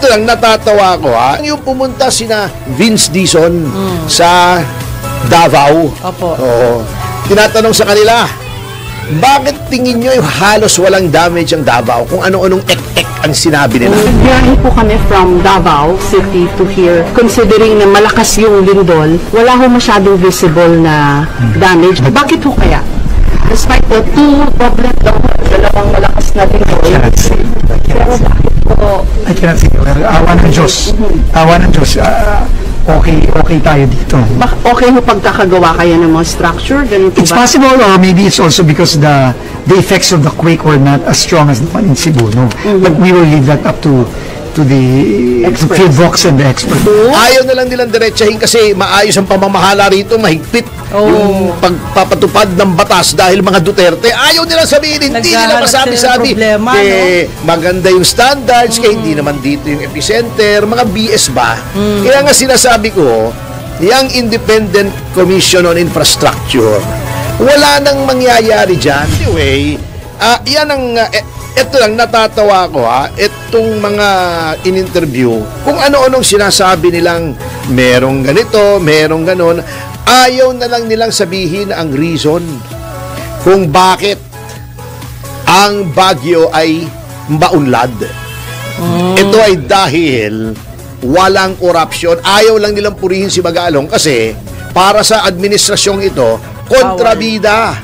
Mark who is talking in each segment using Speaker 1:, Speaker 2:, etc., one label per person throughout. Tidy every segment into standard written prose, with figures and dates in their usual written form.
Speaker 1: Ito lang, natatawa ko yung pumunta sina Vince Dizon sa Davao.
Speaker 2: Opo.
Speaker 1: Oo. Tinatanong sa kanila, bakit tingin nyo yung halos walang damage ang Davao kung ano-anong ek-ek ang sinabi nila?
Speaker 3: Biyahe po kami from Davao City to here. Considering na malakas yung lindol, wala ho masyadong visible na damage. Bakit ho kaya? Despite the two problem daw, dalawang malakas na lindol. Pero bakit po?
Speaker 4: I cannot say. Awa ng Diyos. Awa ng Diyos. Okay tayo dito.
Speaker 3: Okay ho pagkakagawa kaya ng mga structure? Ganun po
Speaker 4: It's
Speaker 3: ba?
Speaker 4: possible, or maybe it's also because the effects of the quake were not as strong as the one in Cebu, no? But we will leave that up to the field box and the experts.
Speaker 1: Ayaw na lang nilang diretsahin kasi maayos ang pamamahala rito, mahigpit yung pagpapatupad ng batas dahil mga Duterte. Ayaw nilang sabihin, hindi nila masabi-sabi. Maganda yung standards, kaya hindi naman dito yung epicenter, mga BS ba? Kaya nga sinasabi ko, yung Independent Commission on Infrastructure, wala nang mangyayari dyan. Anyway, yan ang... ito lang, natatawa ko itong mga in-interview, kung ano-anong sinasabi nilang merong ganito, merong ganon, ayaw na lang nilang sabihin ang reason kung bakit ang Baguio ay maunlad. Ito ay dahil walang korupsyon. Ayaw lang nilang purihin si Magalong kasi para sa administrasyong ito, kontrabida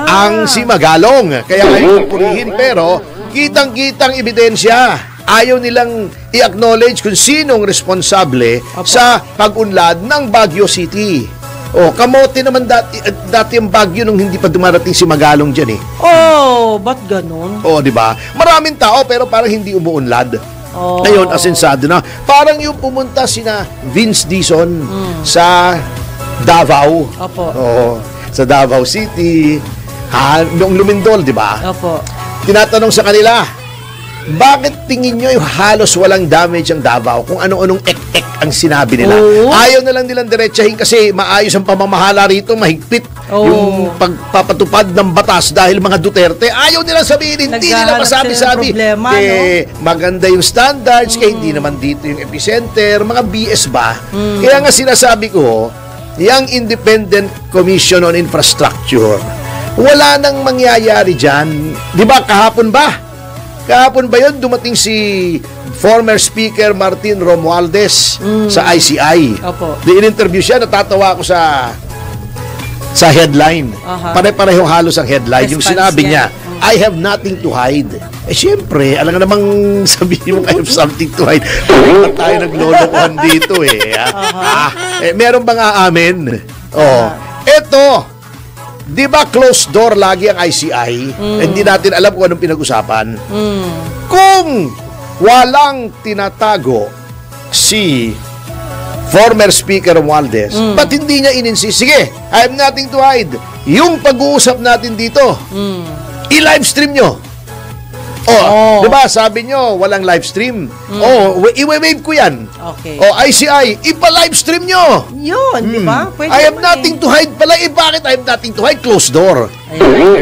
Speaker 1: ang si Magalong. Kaya ayaw purihin, pero kitang-kitang ebidensya. Ayaw nilang i-acknowledge kung sinong responsable sa pag-unlad ng Baguio City. Kamote naman dati ang Baguio nung hindi pa dumarating si Magalong dyan
Speaker 2: Ba't ganun?
Speaker 1: di ba? Maraming tao pero parang hindi umuunlad. Ngayon, asensado na. Parang yung pumunta sina Vince Dizon sa Davao.
Speaker 2: Opo.
Speaker 1: Sa Davao City, noong lumindol, di ba?
Speaker 2: Opo.
Speaker 1: Tinatanong sa kanila, bakit tingin nyo yung halos walang damage ang Davao kung ano-anong ek-ek ang sinabi nila? Ayaw na lang nilang diretsahin kasi maayos ang pamamahala rito, mahigpit yung pagpapatupad ng batas dahil mga Duterte. Ayaw nilang sabihin, hindi nila masabi-sabi. Maganda yung standards, kaya hindi naman dito yung epicenter, mga BS ba? Kaya nga sinasabi ko, yung Independent Commission on Infrastructure, wala nang mangyayari dyan. Di ba, kahapon ba? Kahapon ba yun, dumating si former Speaker Martin Romualdez sa ICI.
Speaker 2: Opo.
Speaker 1: In-interview siya, natatawa ako sa headline. Pare-pareho halos ang headline. Yung sinabi niya, I have nothing to hide. Siyempre, alam nga namang sabihin mo, I have something to hide. Bakit tayo naglolokohan dito meron bang aamin? Eto, di ba closed door lagi ang ICI? Hindi natin alam kung anong pinag-usapan. Kung walang tinatago si former Speaker Romualdez, ba't hindi niya ininsist? Sige, I have nothing to hide. Yung pag-uusap natin dito, i-livestream nyo. Di ba? Sabi nyo, walang livestream. I-wave ko yan.
Speaker 2: Okay.
Speaker 1: ICI, ipa-livestream nyo.
Speaker 2: Yun, di ba?
Speaker 1: I have nothing to hide pala. Bakit I have nothing to hide? Closed door.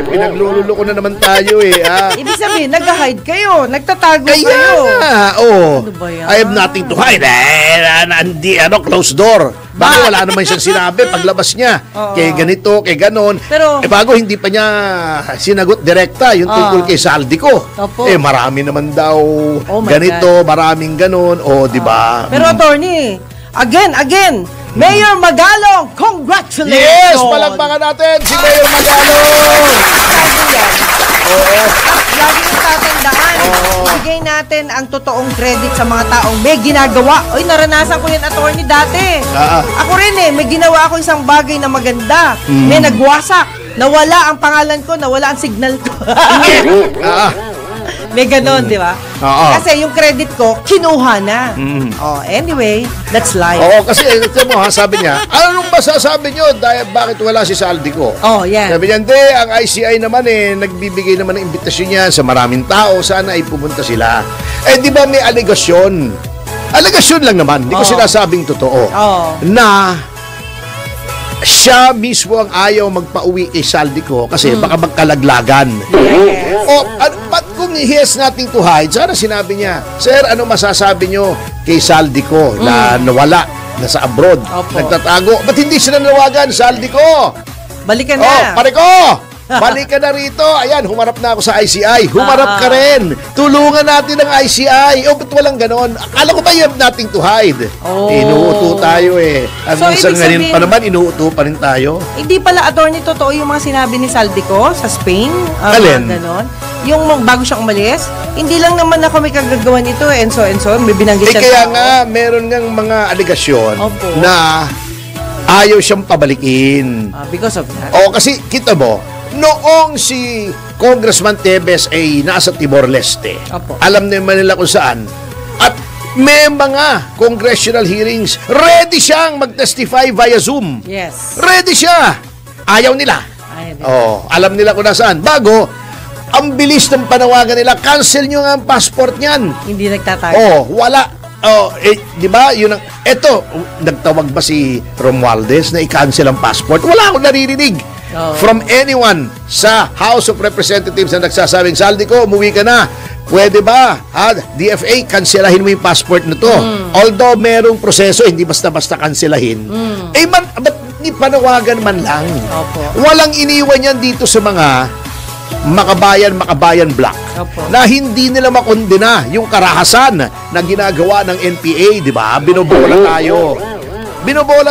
Speaker 1: Pinaglululo ko na naman tayo
Speaker 2: Ibig sabihin, nag-hide kayo. Nagtatago kayo.
Speaker 1: Ano ba yan? I have nothing to hide. Closed door. Bakit wala naman siyang sinabi paglabas niya? Kaya ganito, kaya ganon.
Speaker 2: Pero,
Speaker 1: bago hindi pa niya sinagot direkta yung tungkol kay Saldico. Marami naman daw ganito, maraming ganon. Di ba?
Speaker 2: Pero attorney, again, Mayor Magalong, congratulations!
Speaker 1: Yes! Palagpakan natin si Mayor Magalong!
Speaker 2: Lagi yung tatandaan. Bigay natin ang totoong credit sa mga taong may ginagawa. Naranasan ko yan, attorney, dati. Ako rin may ginawa ako isang bagay na maganda. May nagwasak. Nawala ang pangalan ko, nawala ang signal ko. May ganon, di ba? Kasi yung credit ko, kinuha na. Anyway, that's life.
Speaker 1: Kasi sabi niya, anong masasabi niyo dahil bakit wala si Saldico?
Speaker 2: Yan.
Speaker 1: Sabi niya, hindi, ang ICI naman nagbibigay naman ng imbitasyon niya sa maraming tao, sana ay pumunta sila. Di ba may alegasyon? Alegasyon lang naman, hindi ko sinasabing totoo. Na siya mismo ang ayaw magpa-uwi kay Saldico kasi baka magkalaglagan. dapat kung he has nothing to hide, sana sinabi niya, Sir, ano masasabi nyo kay Saldico na nawala, nasa abroad, nagtatago? Ba't hindi sila nawagan, Saldico?
Speaker 2: Balikan na.
Speaker 1: Pare ko! Balik ka na rito. Ayan, humarap na ako sa ICI. Humarap ka rin. Tulungan natin ang ICI. Ba't walang ganon? Akala ko ba you have nothing to hide? Inuuto tayo eh. Hanggang ngayon pa naman, inuuto pa rin tayo.
Speaker 2: Hindi pala, attorney, totoo yung mga sinabi ni Saldico sa Spain.
Speaker 1: Alin?
Speaker 2: Ganon. Yung bago siyang umalis, hindi lang naman ako may kagagawa nito and so, may binanggit siya.
Speaker 1: Kaya nga, meron ngang mga aligasyon na ayaw siyang pabalikin.
Speaker 2: Because of that?
Speaker 1: Kasi kita mo, noong si Congressman Tebes ay nasa Timor-Leste, alam naman nila kung saan, at may mga congressional hearings, ready siyang mag-testify via Zoom.
Speaker 2: Yes.
Speaker 1: Ready siya. Ayaw nila. Alam nila kung nasaan. Bago, ang bilis ng panawagan nila, cancel nyo nga ang passport niyan.
Speaker 2: Hindi nagtatago.
Speaker 1: Wala. Di ba? Yun ang, nagtawag ba si Romualdez na i-cancel ang passport? Wala akong naririnig from anyone sa House of Representatives na nagsasabing, Saldico, umuwi ka na. Pwede ba? DFA, kanselahin mo yung passport na to. Although merong proseso, hindi basta-basta kanselahin. Ba't panawagan man lang? Walang iniwan yan dito sa mga Makabayan Black na hindi nila makondena yung karahasan na ginagawa ng NPA, di ba? Binobola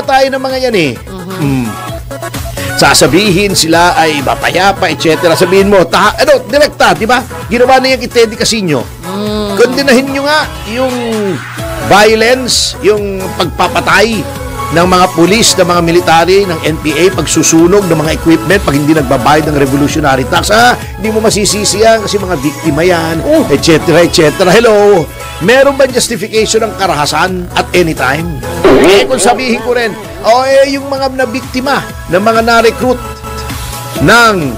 Speaker 1: tayo ng mga yan eh. Sasabihin sila ay mapayapa, etc. Sabihin mo, direkta, di ba? Ginawa na yung Teddy Casino. Kondenahin nyo nga yung violence, yung pagpapatay ng mga pulis, ng mga military, ng NPA, pagsusunog ng mga equipment, pag hindi nagbabayad ng revolutionary tax. Hindi mo masisisi yan kasi mga biktima yan, etc., etc. Hello? Meron ba justification ng karahasan at anytime? Kung sabihin ko rin, yung mga nabiktima ng mga na-recruit ng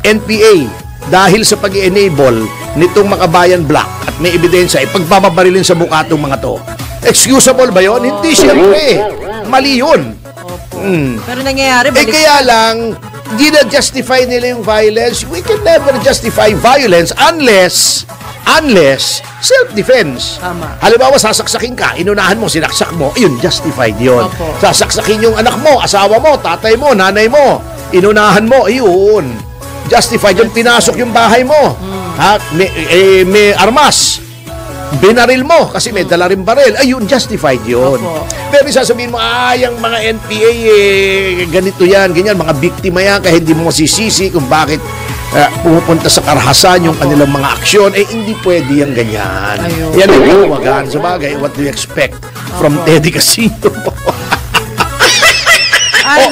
Speaker 1: NPA dahil sa pag-enable nitong Makabayan Black at may ebidensya, pagbababarilin sa mukha itong mga to. Excusable ba yun? Hindi, siyempre. Mali yun.
Speaker 2: Pero nangyayari,
Speaker 1: kaya lang, gina-justify nila yung violence. We can never justify violence unless self-defense.
Speaker 2: Tama.
Speaker 1: Halimbawa, sasaksakin ka, inunahan mo, sinaksak mo, yun, justified yun. Sasaksakin yung anak mo, asawa mo, tatay mo, nanay mo, inunahan mo, yun. Justified yung pinasok yung bahay mo. May armas. Binaril mo kasi may dala rin baril. Ayun, justified yun. Pero sasabihin mo, yung mga NPA, ganito yan, ganyan, mga biktima yan, kaya hindi mo masisisi kung bakit pumupunta sa karahasan yung kanilang mga aksyon. Hindi pwede yan ganyan. Yan ang tawagan. Sa bagay, what do you expect from Teddy Casino?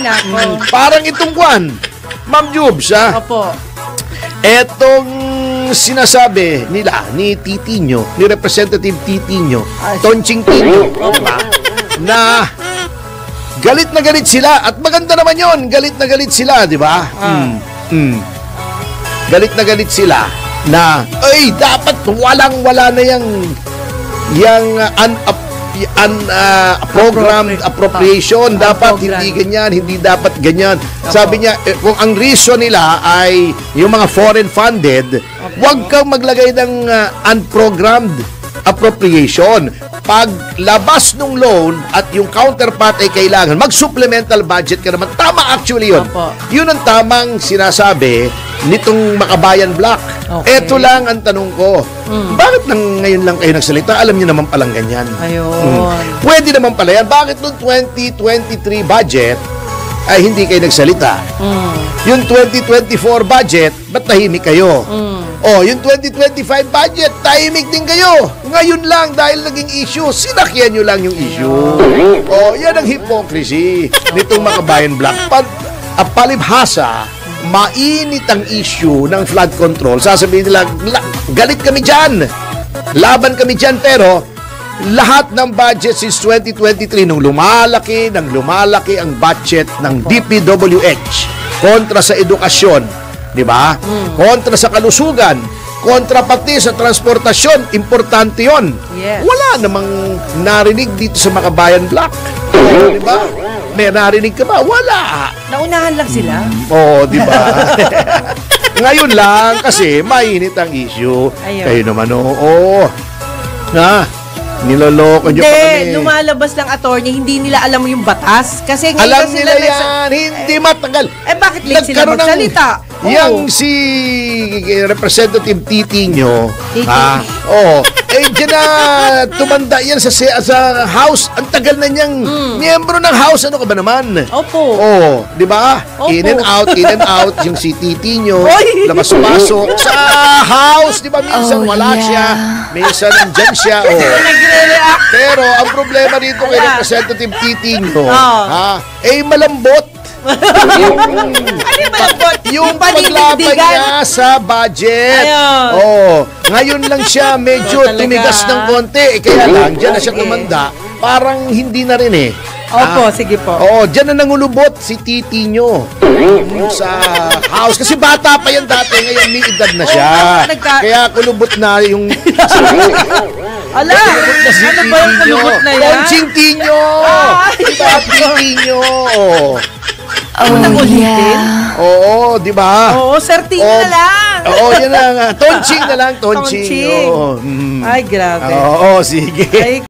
Speaker 2: nako.
Speaker 1: Parang itong kwan, Ma'am Jubes, etong sinasabi nila ni Titinho, ni Representative Titinho, Tonching Tino, na galit na galit sila at maganda naman yon, galit na galit sila, di ba? Galit na galit sila na dapat walang-wala na yung programmed appropriation, dapat hindi ganyan, hindi dapat ganyan. Sabi niya, kung ang reason nila ay yung mga foreign funded, huwag kang maglagay ng unprogrammed appropriation. Pag labas ng loan at yung counterpart ay kailangan, mag-supplemental budget ka naman. Tama actually yun. Yun ang tamang sinasabi nitong Makabayan Black. Eto lang ang tanong ko. Bakit ngayon lang kayo nagsalita? Alam niyo naman palang ganyan. Pwede naman pala yan. Bakit noong 2023 budget ay hindi kayo nagsalita? Yung 2024 budget, ba't tahimik kayo? Yung 2025 budget, tahimik din kayo. Ngayon lang, dahil naging issue, sinakyan nyo lang yung issue. Yan ang hypocrisy nitong Makabayan Black. Palibhasa, mainit ang issue ng flood control. Sasabihin nila, galit kami dyan. Laban kami dyan, pero lahat ng budget since 2023, nung lumalaki ang budget ng DPWH kontra sa edukasyon, di ba? Kontra sa kalusugan, kontra pati sa transportasyon, importante yon. Wala namang narinig dito sa Makabayan Black. Di ba? May narinig ka ba? Wala.
Speaker 2: Naunahan lang sila.
Speaker 1: Di ba? Ngayon lang kasi mainit ang issue.
Speaker 2: Ayun.
Speaker 1: Kayo naman, oo. Na, niloloko nyo pa kami.
Speaker 2: Hindi, lumalabas ng attorney, hindi nila alam yung batas. Kasi ngayon
Speaker 1: Alam
Speaker 2: sila
Speaker 1: nila yan, hindi matagal.
Speaker 2: bakit late sila
Speaker 1: Nagkaroon ng-
Speaker 2: magsalita?
Speaker 1: Yang si Representative Titinho,
Speaker 2: Titi.
Speaker 1: dyan na tumanda yan sa House. Ang tagal na niyang miyembro ng House. Ano ka ba naman?
Speaker 2: Opo.
Speaker 1: Di ba?
Speaker 2: Opo.
Speaker 1: In and out, yung si Titinho,
Speaker 2: Oy!
Speaker 1: labas-pasok sa House. Di ba? Minsan wala siya, minsan nandyan siya.
Speaker 2: Nagre-react.
Speaker 1: Pero ang problema rito kay
Speaker 2: Wala.
Speaker 1: Representative Titinho,
Speaker 2: Oh.
Speaker 1: malambot.
Speaker 2: Ano yung malambot?
Speaker 1: Yung paglaban niya sa budget.
Speaker 2: Ayun.
Speaker 1: Ngayon lang siya medyo
Speaker 2: Talaga.
Speaker 1: tumigas ng konti. Kaya lang, dyan na siya tumanda. Parang hindi na rin
Speaker 2: Opo, sige po.
Speaker 1: Dyan na nangulubot si Titinho sa House. Kasi bata pa yan dati. Ngayon may edad na siya. Kaya kulubot na yung...
Speaker 2: Ala,
Speaker 1: kulubot na si
Speaker 2: ano ba yung
Speaker 1: Titinho.
Speaker 2: kulubot na yan?
Speaker 1: Konching Tinyo. Diba, Titinyo?
Speaker 2: Unang ulitin?
Speaker 1: Oo, di ba?
Speaker 2: Oo, Sir Tino na lang.
Speaker 1: Yan na nga. Tonching na lang, tonching.
Speaker 2: Tonching.
Speaker 1: Oo.
Speaker 2: Ay, grabe.
Speaker 1: Oo, sige.
Speaker 2: Ay,